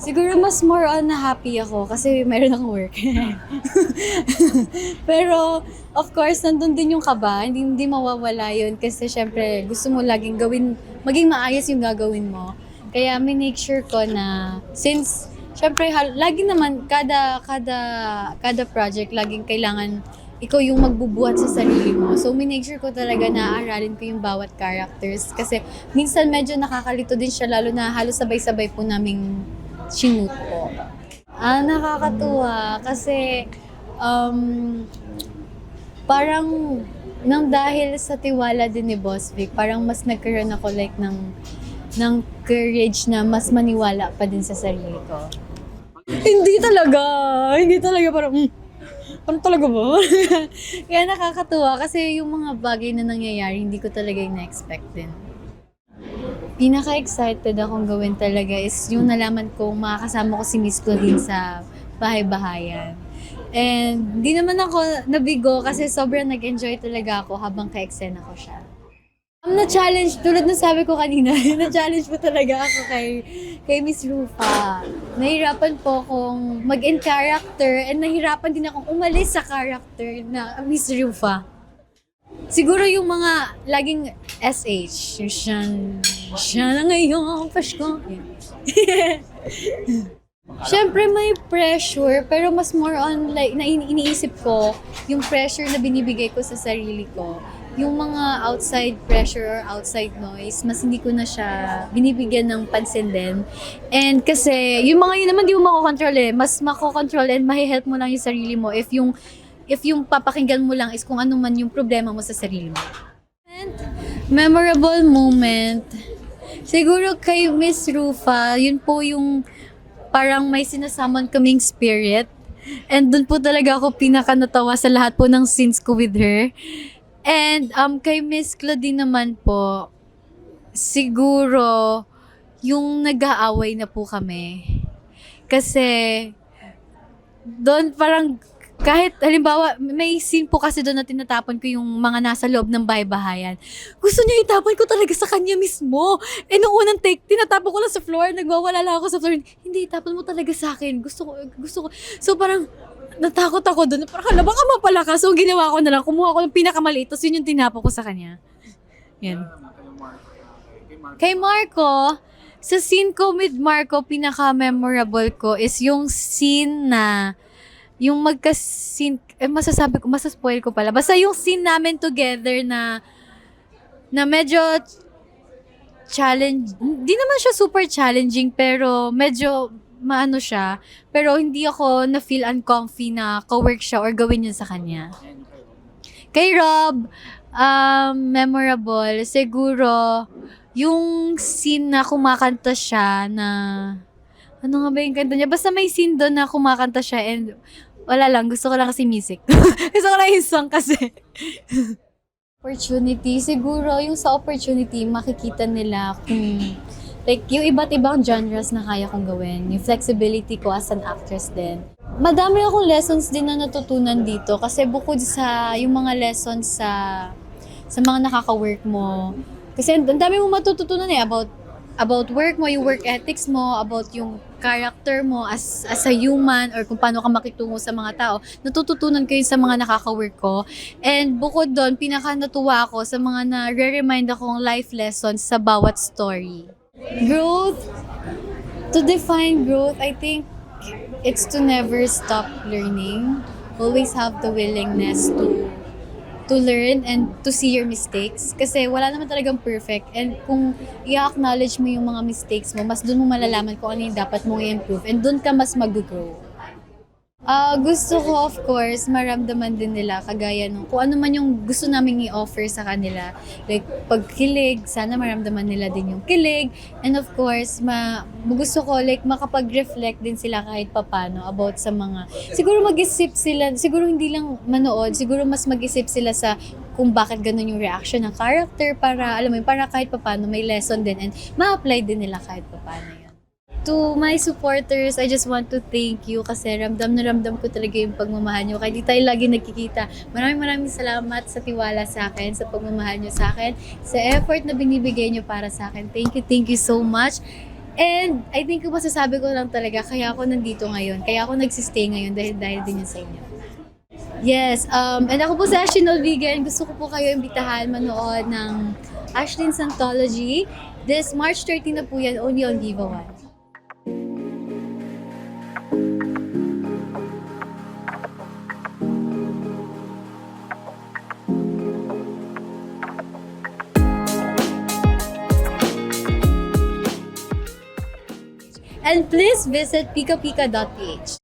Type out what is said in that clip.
Siguro mas more on na happy ako kasi meron akong work. Pero of course, nandun din yung kaba. Hindi mawawala yun kasi syempre gusto mo laging gawin, maging maayos yung gagawin mo. Kaya minake sure ko na since syempre lagi naman kada project laging kailangan ikaw yung magbubuhat sa sarili mo. So, minake sure ko talaga na aaralin ko yung bawat characters. Kasi minsan medyo nakakalito din siya, lalo na halos sabay-sabay po naming sinut po. Nakakatuwa kasi parang nang dahil sa tiwala din ni Boss Vic, parang mas nagkaroon ako like ng courage na mas maniwala pa din sa sarili ko. Hindi talaga parang ano talaga ba? Kaya nakakatuwa kasi yung mga bagay na nangyayari, hindi ko talaga na-expect din. Pinaka-excited akong gawin talaga is yung nalaman ko makakasama ko si Miss Claudine sa bahay-bahayan. And di naman ako nabigo kasi sobrang nag-enjoy talaga ako habang ka-eksena ko siya. Na-challenge, tulad ng sabi ko kanina, na-challenge po talaga ako kay Miss Rufa. Nahirapan po akong mag-in character and nahirapan din akong umalis sa character na Miss Rufa. Siguro yung mga laging SH, yung siya na ngayong Pasko. Siyempre may pressure, pero mas more on like, iniisip ko yung pressure na binibigay ko sa sarili ko. Yung mga outside pressure or outside noise, mas hindi ko na siya binibigyan ng pansin din. And kasi, yung mga yun naman di mo makokontrol eh. Mas makokontrol and mahihelp mo lang yung sarili mo if yung papakinggan mo lang is kung ano man yung problema mo sa sarili mo. And memorable moment, siguro kay Miss Rufa, yun po yung parang may sinasamon kaming spirit. And dun po talaga ako pinaka natawa sa lahat po ng scenes ko with her. And kay Miss Claudine naman po, siguro yung nag-aaway na po kami. Kasi doon parang kahit halimbawa may scene po kasi doon na tinatapon ko yung mga nasa loob ng bahay-bahayan. Gusto niya itapon ko talaga sa kanya mismo. Eh nung unang take, tinatapon ko lang sa floor, nagwawala lang ako sa floor. Hindi, itapon mo talaga sa akin. Gusto ko. So parang natakot ako doon. Parang hala, baka mapalakas. So, ginawa ko na lang. Kumuha ko ng pinakamaliit. Tapos yun yung tinapo ko sa kanya. Yan. Kay Marco, sa scene ko with Marco, pinaka-memorable ko is yung scene na yung magka-scene, masasabi ko, masaspoil ko pala. Basta yung scene namin together na medyo challenge, di naman siya super challenging, pero medyo maano siya, pero hindi ako na-feel uncomfy na ka-work siya or gawin yun sa kanya. Kay Rob, memorable, siguro, yung scene na kumakanta siya na, ano nga ba yung kanta niya? Basta may scene doon na kumakanta siya and wala lang, gusto ko lang kasi music. Gusto ko lang yung song kasi. Opportunity, siguro yung sa opportunity, makikita nila kung like, yung iba't ibang genres na kaya kong gawin. Yung flexibility ko as an actress din. Madami akong lessons din na natutunan dito kasi bukod sa yung mga lessons sa mga nakaka-work mo. Kasi ang dami mo matututunan eh about work mo, yung work ethics mo, about yung character mo as a human or kung paano ka makitungo sa mga tao. Natututunan ko yun sa mga nakaka-work ko. And bukod doon, pinaka natuwa ako sa mga na-remind akong life lessons sa bawat story. Growth, to define growth, I think it's to never stop learning. Always have the willingness to learn and to see your mistakes. Kasi wala naman talagang perfect. And kung i-acknowledge mo yung mga mistakes mo, mas dun mo malalaman kung ano yung dapat mong i-improve. And dun ka mas mag-grow. Gusto ko, of course, maramdaman din nila kagaya nung kung ano man yung gusto naming i-offer sa kanila. Like, pagkilig, sana maramdaman nila din yung kilig. And of course, gusto ko, like, makapag-reflect din sila kahit papano about sa mga, siguro mag-isip sila, siguro hindi lang manood, siguro mas mag-isip sila sa kung bakit ganun yung reaction ng character para, alam mo yun, para kahit papano may lesson din and ma-apply din nila kahit papano yun. To my supporters, I just want to thank you kasi ramdam na ramdam ko talaga yung pagmamahal nyo. Kahit di tayo lagi nagkikita. Maraming salamat sa tiwala sa akin, sa pagmamahal nyo sa akin, sa effort na binibigay nyo para sa akin. Thank you so much. And I think kung masasabi ko lang talaga, kaya ako nandito ngayon, kaya ako nagsistay ngayon dahil din yun sa inyo. Yes, and ako po si Ashlyn Olvigan. Gusto ko po kayo imbitahan manood ng Ashlyn's Anthology. This March 13 na po yan, only on Viva One. And please visit pikapika.ph.